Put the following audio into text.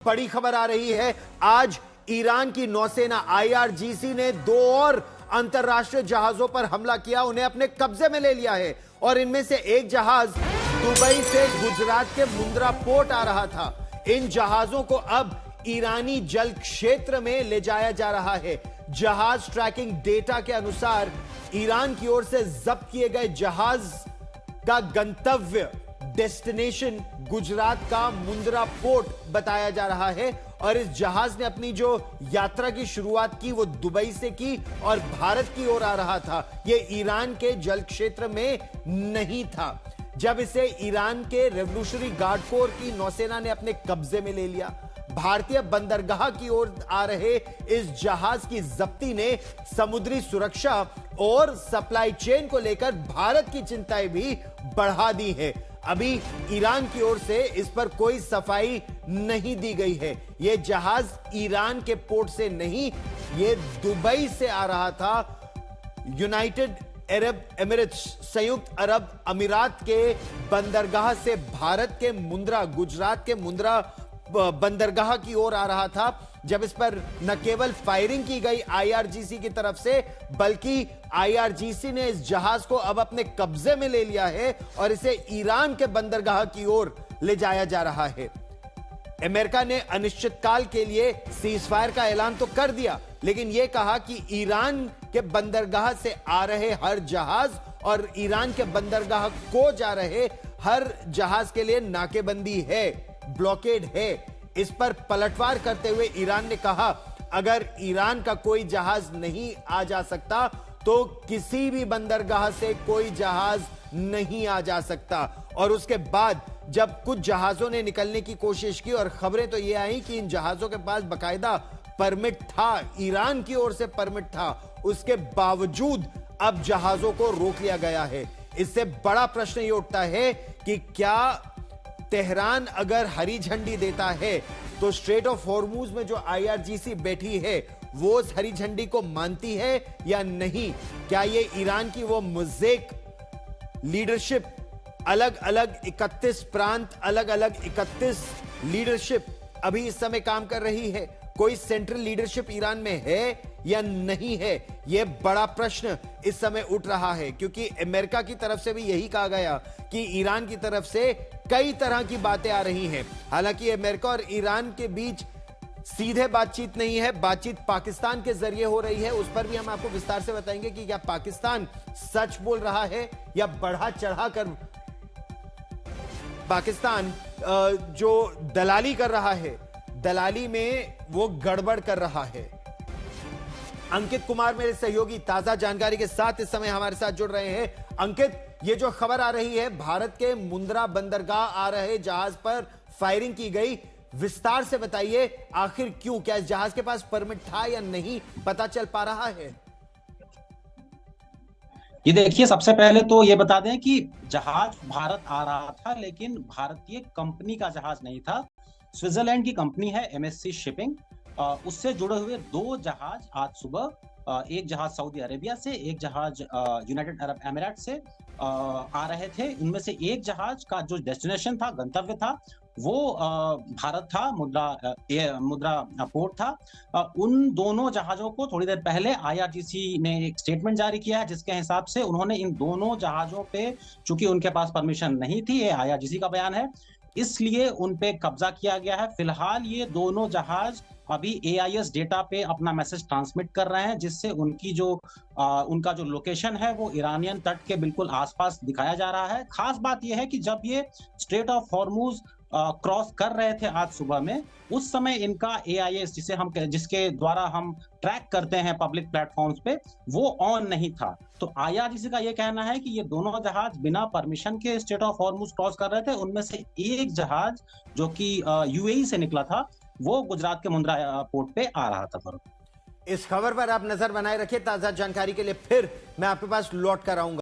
बड़ी खबर आ रही है। आज ईरान की नौसेना आईआरजीसी ने 2 और अंतरराष्ट्रीय जहाजों पर हमला किया, उन्हें अपने कब्जे में ले लिया है। और इनमें से एक जहाज दुबई से गुजरात के मुंद्रा पोर्ट आ रहा था। इन जहाजों को अब ईरानी जल क्षेत्र में ले जाया जा रहा है। जहाज ट्रैकिंग डेटा के अनुसार ईरान की ओर से जब्त किए गए जहाज का गंतव्य डेस्टिनेशन गुजरात का मुंद्रा पोर्ट बताया जा रहा है। और इस जहाज ने अपनी जो यात्रा की शुरुआत की वो दुबई से की और भारत की ओर आ रहा था। यह ईरान के जल क्षेत्र में नहीं था। जब इसे ईरान के रेवोल्यूशनरी गार्ड कोर की नौसेना ने अपने कब्जे में ले लिया, भारतीय बंदरगाह की ओर आ रहे इस जहाज की जब्ती ने समुद्री सुरक्षा और सप्लाई चेन को लेकर भारत की चिंताएं भी बढ़ा दी है। अभी ईरान की ओर से इस पर कोई सफाई नहीं दी गई है। यह जहाज ईरान के पोर्ट से नहीं, यह दुबई से आ रहा था। यूनाइटेड अरब एमिरेट्स, संयुक्त अरब अमीरात के बंदरगाह से भारत के मुंद्रा, गुजरात के मुंद्रा बंदरगाह की ओर आ रहा था। जब इस पर न केवल फायरिंग की गई आईआरजीसी की तरफ से, बल्कि आईआरजीसी ने इस जहाज को अब अपने कब्जे में ले लिया है और इसे ईरान के बंदरगाह की ओर ले जाया जा रहा है। अमेरिका ने अनिश्चितकाल के लिए सीजफायर का ऐलान तो कर दिया, लेकिन यह कहा कि ईरान के बंदरगाह से आ रहे हर जहाज और ईरान के बंदरगाह को जा रहे हर जहाज के लिए नाकेबंदी है, ब्लॉकेड है। इस पर पलटवार करते हुए ईरान ने कहा, अगर ईरान का कोई जहाज नहीं आ जा सकता तो किसी भी बंदरगाह से कोई जहाज नहीं आ जा सकता। और उसके बाद जब कुछ जहाजों ने निकलने की कोशिश की और खबरें तो यह आई कि इन जहाजों के पास बकायदा परमिट था, ईरान की ओर से परमिट था, उसके बावजूद अब जहाजों को रोक लिया गया है। इससे बड़ा प्रश्न यह उठता है कि क्या तेहरान अगर हरी झंडी देता है तो स्ट्रेट ऑफ हॉर्मूज में जो आईआरजीसी बैठी है वो उस हरी झंडी को मानती है या नहीं? क्या ये ईरान की वो मुज़ेक लीडरशिप, अलग अलग 31 प्रांत, अलग अलग 31 लीडरशिप अभी इस समय काम कर रही है, कोई सेंट्रल लीडरशिप ईरान में है या नहीं है? यह बड़ा प्रश्न इस समय उठ रहा है, क्योंकि अमेरिका की तरफ से भी यही कहा गया कि ईरान की तरफ से कई तरह की बातें आ रही हैं। हालांकि अमेरिका और ईरान के बीच सीधे बातचीत नहीं है, बातचीत पाकिस्तान के जरिए हो रही है। उस पर भी हम आपको विस्तार से बताएंगे कि क्या पाकिस्तान सच बोल रहा है या बढ़ा चढ़ाकर पाकिस्तान जो दलाली कर रहा है, दलाली में वो गड़बड़ कर रहा है। अंकित कुमार मेरे सहयोगी ताजा जानकारी के साथ इस समय हमारे साथ जुड़ रहे हैं। अंकित, ये जो खबर आ रही है भारत के मुंद्रा बंदरगाह आ रहे जहाज पर फायरिंग की गई, विस्तार से बताइए आखिर क्यों? क्या इस जहाज के पास परमिट था या नहीं, पता चल पा रहा है? ये देखिए, सबसे पहले तो ये बता दें कि जहाज भारत आ रहा था, लेकिन भारतीय कंपनी का जहाज नहीं था। स्विट्जरलैंड की कंपनी है एमएससी शिपिंग, उससे जुड़े हुए 2 जहाज आज सुबह, एक जहाज सऊदी अरेबिया से, एक जहाज यूनाइटेड अरब अमीरात से आ रहे थे। उनमें से एक जहाज का जो डेस्टिनेशन था, गंतव्य था, वो भारत था, मुंद्रा पोर्ट था। उन दोनों जहाजों को थोड़ी देर पहले आईआरजीसी ने एक स्टेटमेंट जारी किया है, जिसके हिसाब से उन्होंने इन दोनों जहाजों पे, चूंकि उनके पास परमिशन नहीं थी, ये आईआरजीसी का बयान है, इसलिए उन पे कब्जा किया गया है। फिलहाल ये दोनों जहाज अभी एआईएस डेटा पे अपना मैसेज ट्रांसमिट कर रहे हैं, जिससे उनका जो लोकेशन है वो ईरानियन तट के बिल्कुल आसपास दिखाया जा रहा है। खास बात यह है कि जब ये स्ट्रेट ऑफ हॉर्मूज क्रॉस कर रहे थे आज सुबह में, उस समय इनका एआईएस, जिसके द्वारा हम ट्रैक करते हैं पब्लिक प्लेटफॉर्म्स पे, वो ऑन नहीं था। तो आईआरजीसी का ये कहना है कि ये दोनों जहाज बिना परमिशन के स्ट्रेट ऑफ हॉर्मूज क्रॉस कर रहे थे। उनमें से एक जहाज जो कि यूएई से निकला था, वो गुजरात के मुंद्रा पोर्ट पे आ रहा था। इस खबर पर आप नजर बनाए रखिए। ताजा जानकारी के लिए फिर मैं आपके पास लौट कर आऊंगा।